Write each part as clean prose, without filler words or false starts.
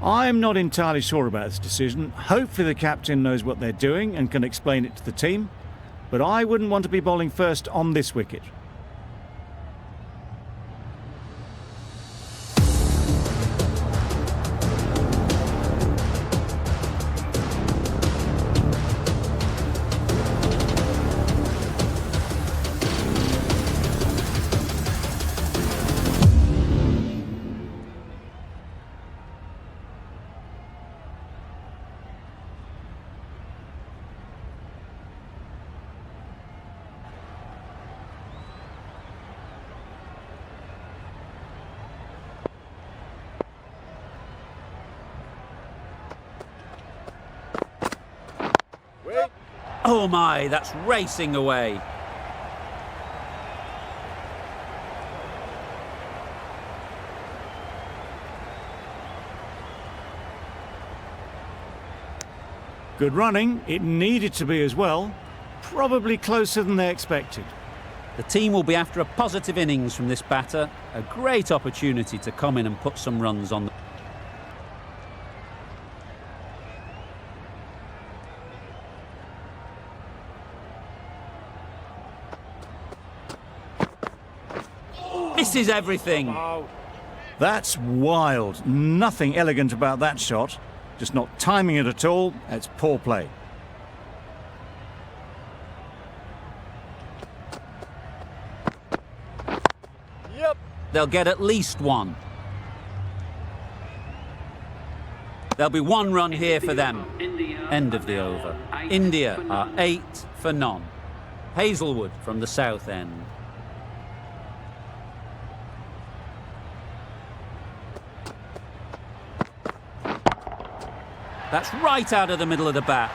I'm not entirely sure about this decision. Hopefully the captain knows what they're doing and can explain it to the team. But I wouldn't want to be bowling first on this wicket. Oh my, that's racing away. Good running. It needed to be as well. Probably closer than they expected. The team will be after a positive innings from this batter. A great opportunity to come in and put some runs on the... Misses everything. That's wild. Nothing elegant about that shot. Just not timing it at all. It's poor play. Yep. They'll get at least one. There'll be one run here for them. End of the over. India are 8 for none. Hazelwood from the south end. That's right out of the middle of the bat.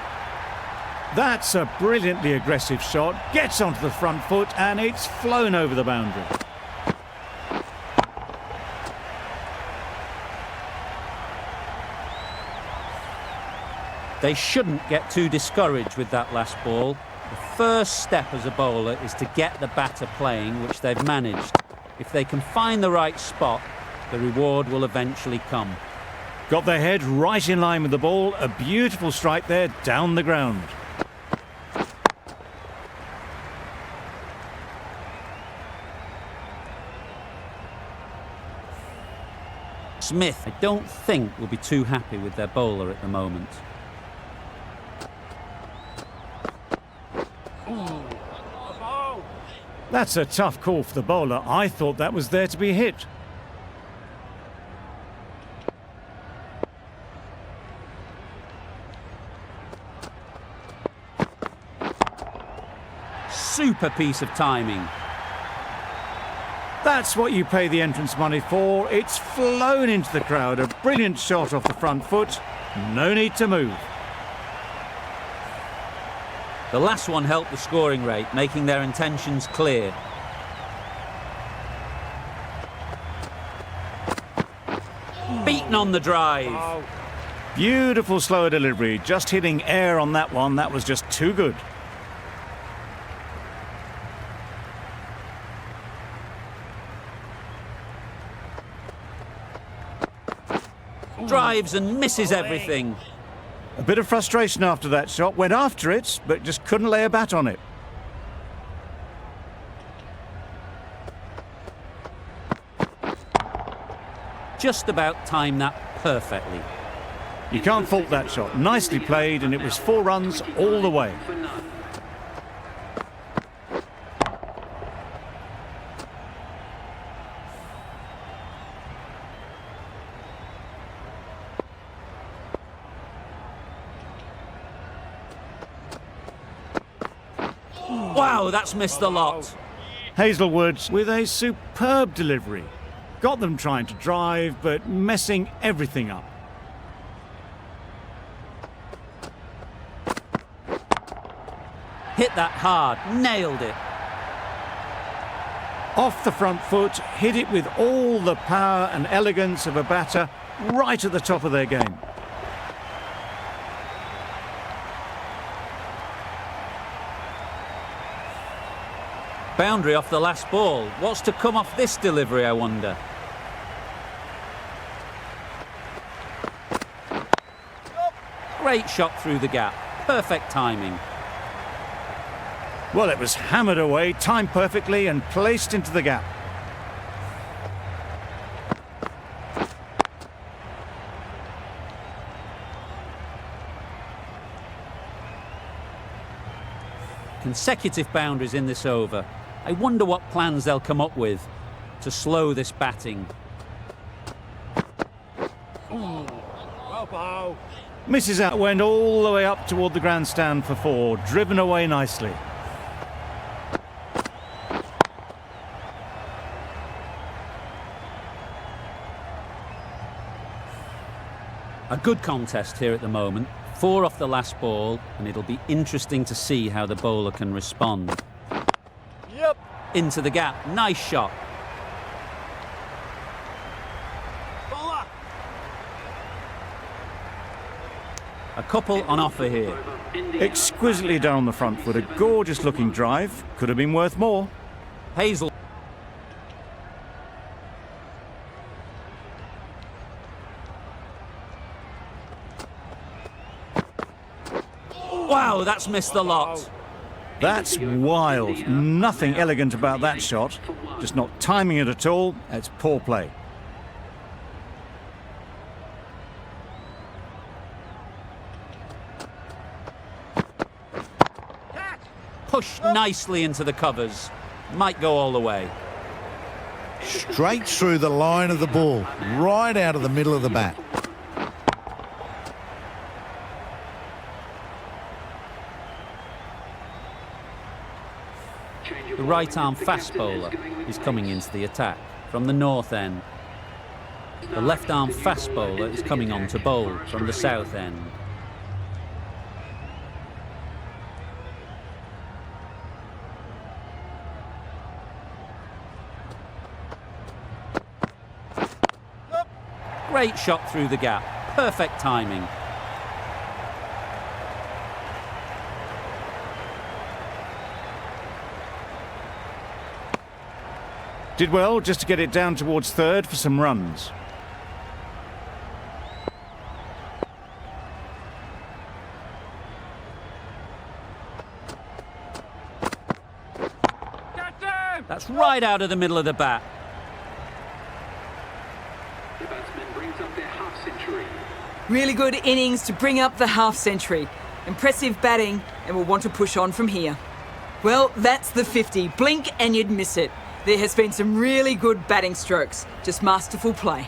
That's a brilliantly aggressive shot. Gets onto the front foot and it's flown over the boundary. They shouldn't get too discouraged with that last ball. The first step as a bowler is to get the batter playing, which they've managed. If they can find the right spot, the reward will eventually come. Got their head right in line with the ball. A beautiful strike there down the ground. Smith, I don't think, will be too happy with their bowler at the moment. That's a tough call for the bowler. I thought that was there to be hit. Super piece of timing. That's what you pay the entrance money for. It's flown into the crowd. A brilliant shot off the front foot. No need to move. The last one helped the scoring rate, making their intentions clear. Beaten on the drive. Beautiful slower delivery. Just hitting air on that one. That was just too good. Drives and misses everything. A bit of frustration after that shot. Went after it, but just couldn't lay a bat on it. Just about timed that perfectly. You can't fault that shot. Nicely played, and it was 4 runs all the way. Wow, that's missed a lot. Hazelwood with a superb delivery. Got them trying to drive, but messing everything up. Hit that hard, nailed it. Off the front foot, hit it with all the power and elegance of a batter, right at the top of their game. Boundary off the last ball. What's to come off this delivery, I wonder? Great shot through the gap. Perfect timing. Well, it was hammered away, timed perfectly and placed into the gap. Consecutive boundaries in this over. I wonder what plans they'll come up with to slow this batting. Misses out, went all the way up toward the grandstand for 4, driven away nicely. A good contest here at the moment. 4 off the last ball, and it'll be interesting to see how the bowler can respond. Yep. Into the gap. Nice shot. Bowler. A couple on offer here. Exquisitely done on the front foot, a gorgeous looking drive. Could have been worth more. Hazel. Wow, that's missed the lot. That's wild. Nothing elegant about that shot. Just not timing it at all. It's poor play. Pushed nicely into the covers. Might go all the way. Straight through the line of the ball, right out of the middle of the bat. The right-arm fast bowler is coming into the attack from the north end. The left-arm fast bowler is coming on to bowl from the south end. Great shot through the gap. Perfect timing. Did well just to get it down towards third for some runs. That's right out of the middle of the bat. The batsman brings up their half-century. Really good innings to bring up the half-century. Impressive batting, and we'll want to push on from here. Well, that's the 50. Blink and you'd miss it. There has been some really good batting strokes. Just masterful play.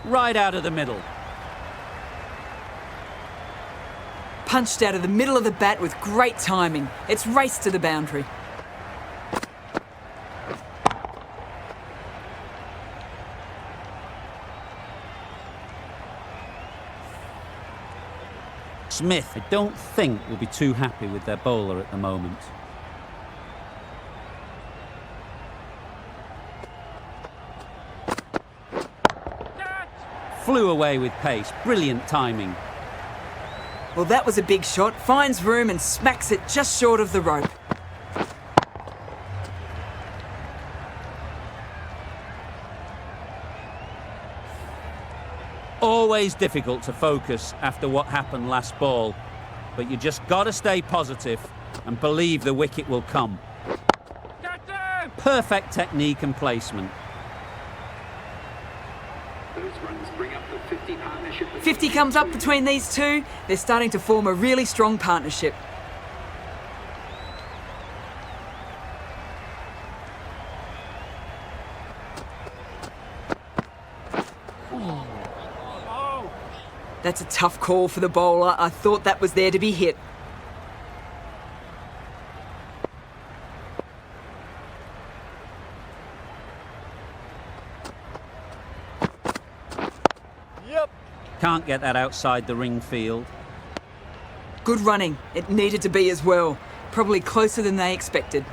Right out of the middle. Punched out of the middle of the bat with great timing. It's raced to the boundary. Smith, I don't think, will be too happy with their bowler at the moment. Flew away with pace. Brilliant timing. Well, that was a big shot. Finds room and smacks it just short of the rope. Always difficult to focus after what happened last ball, but you just got to stay positive and believe the wicket will come. Perfect technique and placement. Those runs bring up the 50 partnership. 50 comes up between these two. They're starting to form a really strong partnership. That's a tough call for the bowler. I thought that was there to be hit. Yep. Can't get that outside the ring field. Good running. It needed to be as well. Probably closer than they expected.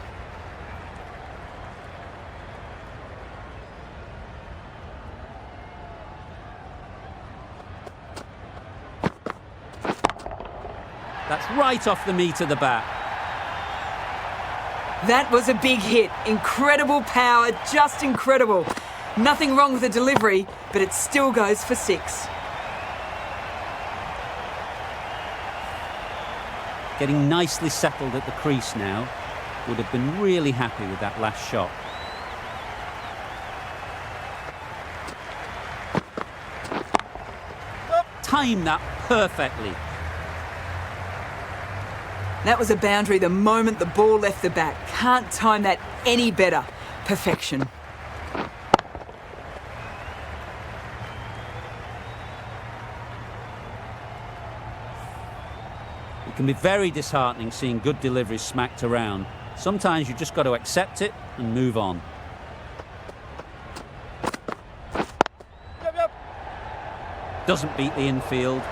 That's right off the meat of the bat. That was a big hit. Incredible power, just incredible. Nothing wrong with the delivery, but it still goes for 6. Getting nicely settled at the crease now. Would have been really happy with that last shot. Timed that perfectly. That was a boundary the moment the ball left the bat. Can't time that any better. Perfection. It can be very disheartening seeing good deliveries smacked around. Sometimes you just got to accept it and move on. Doesn't beat the infield.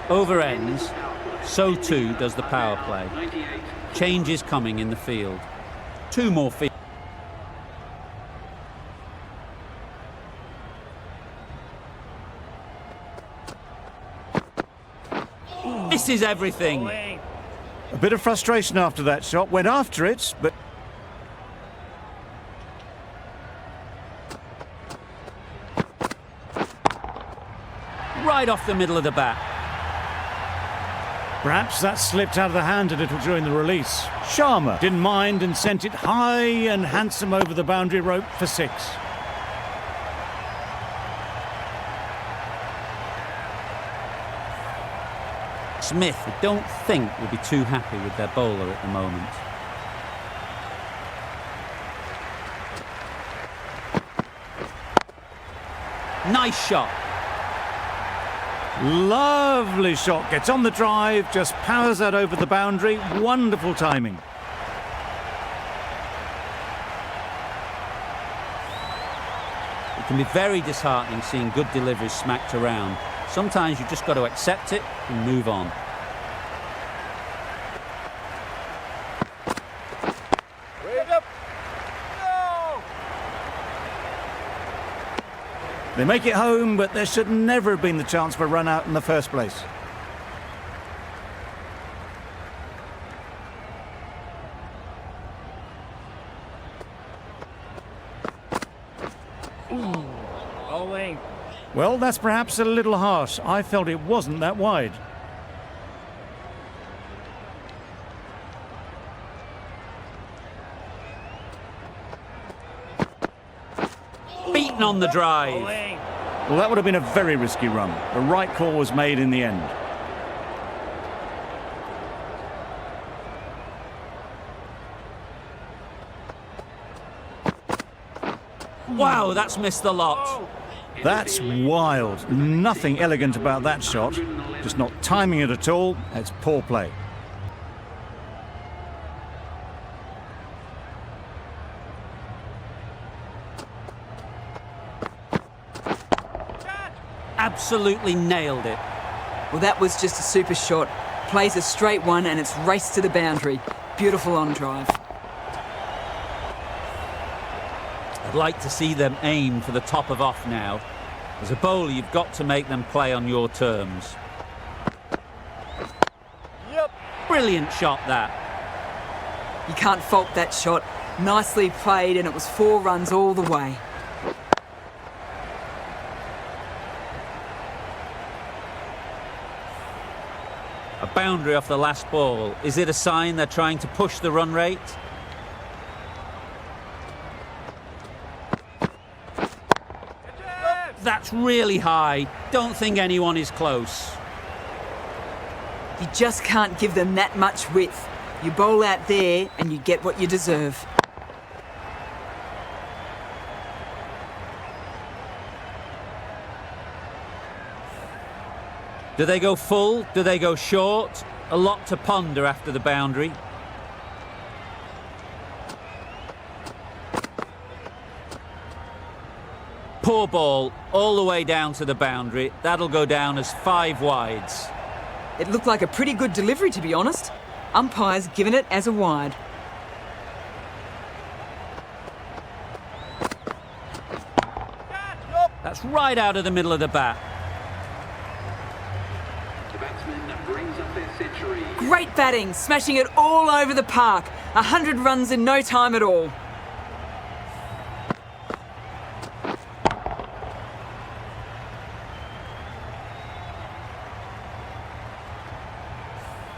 Over ends. So too does the power play. Change is coming in the field. 2 more field. This is everything. A bit of frustration after that shot. Went after it, but Right off the middle of the bat. perhaps that slipped out of the hand a little during the release. Sharma didn't mind and sent it high and handsome over the boundary rope for 6. Smith, I don't think, will be too happy with their bowler at the moment. Nice shot. Lovely shot. Gets on the drive, just powers that over the boundary. Wonderful timing. It can be very disheartening seeing good deliveries smacked around. Sometimes you just got to accept it and move on. They make it home, but there should never have been the chance for a run out in the first place. Bowling. Well, that's perhaps a little harsh. I felt it wasn't that wide. Beaten on the drive. Bowling. Well, that would have been a very risky run. The right call was made in the end. Wow, that's missed the lot. That's wild. Nothing elegant about that shot. Just not timing it at all. It's poor play. Absolutely nailed it. Well, that was just a super shot. Plays a straight one and it's raced to the boundary. Beautiful on drive. I'd like to see them aim for the top of off now. As a bowler, you've got to make them play on your terms. Yep. Brilliant shot, that. You can't fault that shot. Nicely played and it was 4 runs all the way. A boundary off the last ball. Is it a sign they're trying to push the run rate? That's really high. Don't think anyone is close. You just can't give them that much width. You bowl out there and you get what you deserve. Do they go full? Do they go short? A lot to ponder after the boundary. Poor ball, all the way down to the boundary. That'll go down as 5 wides. It looked like a pretty good delivery, to be honest. Umpire's given it as a wide. That's right out of the middle of the bat. The batsman brings up their century. Great batting, smashing it all over the park. 100 runs in no time at all.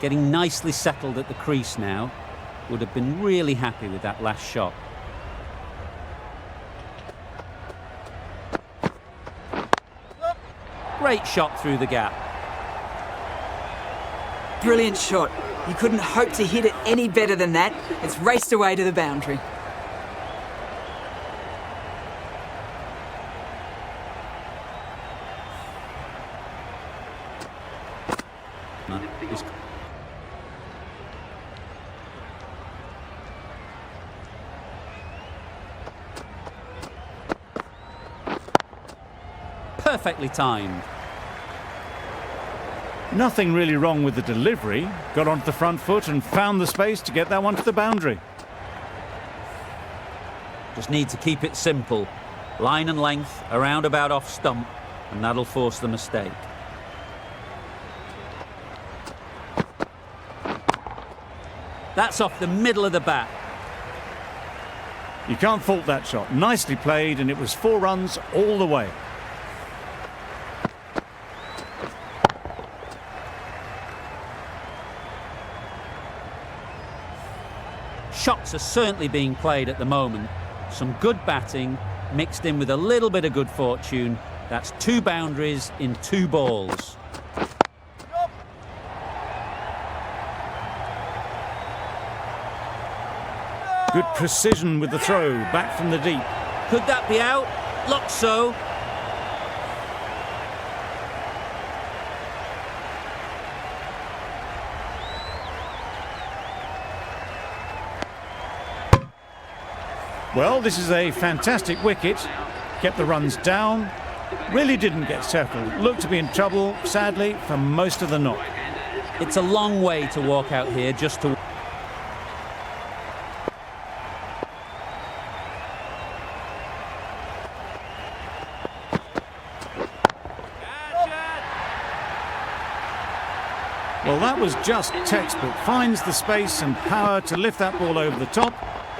getting nicely settled at the crease now. Would have been really happy with that last shot. Great shot through the gap. Brilliant shot. You couldn't hope to hit it any better than that. It's raced away to the boundary. Perfectly timed. Nothing really wrong with the delivery. Got onto the front foot and found the space to get that one to the boundary. Just need to keep it simple. Line and length, around about off stump, and that'll force the mistake. That's off the middle of the bat. You can't fault that shot. Nicely played, and it was 4 runs all the way. Shots are certainly being played at the moment. Some good batting mixed in with a little bit of good fortune. That's 2 boundaries in 2 balls. Good precision with the throw, back from the deep. Could that be out? Looks so. Well, this is a fantastic wicket. Kept the runs down. Really didn't get settled. Looked to be in trouble, sadly, for most of the knock. It's a long way to walk out here just to... Well, that was just textbook. Finds the space and power to lift that ball over the top,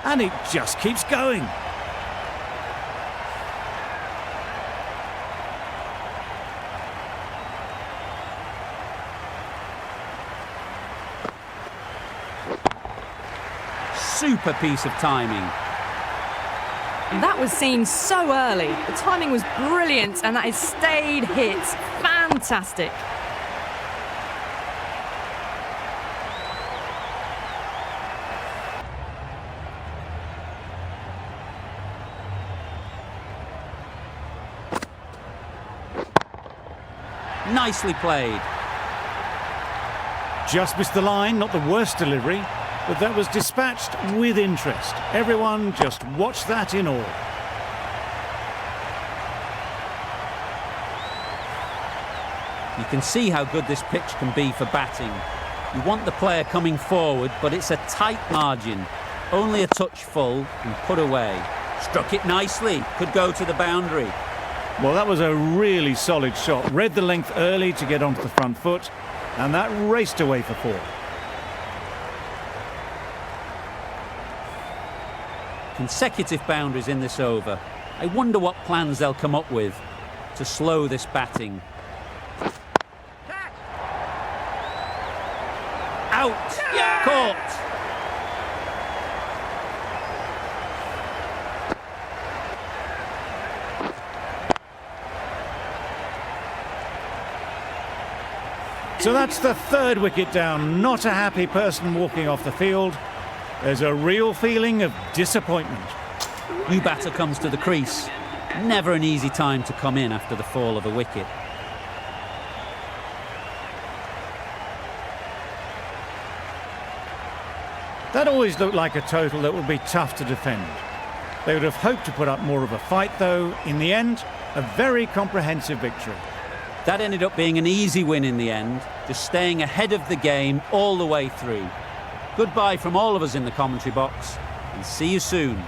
and it just keeps going. Super piece of timing. That was seen so early. The timing was brilliant and that is stayed hits. Fantastic. Nicely played. Just missed the line, not the worst delivery, but that was dispatched with interest. Everyone just watched that in awe. You can see how good this pitch can be for batting. You want the player coming forward, but it's a tight margin. Only a touch full and put away. Struck it nicely, could go to the boundary. Well, that was a really solid shot. Read the length early to get onto the front foot, and that raced away for 4. Consecutive boundaries in this over. I wonder what plans they'll come up with to slow this batting. Out! Caught! So that's the 3rd wicket down. Not a happy person walking off the field. There's a real feeling of disappointment. New batter comes to the crease. Never an easy time to come in after the fall of a wicket. That always looked like a total that would be tough to defend. They would have hoped to put up more of a fight, though. In the end, a very comprehensive victory. That ended up being an easy win in the end, just staying ahead of the game all the way through. Goodbye from all of us in the commentary box, and see you soon.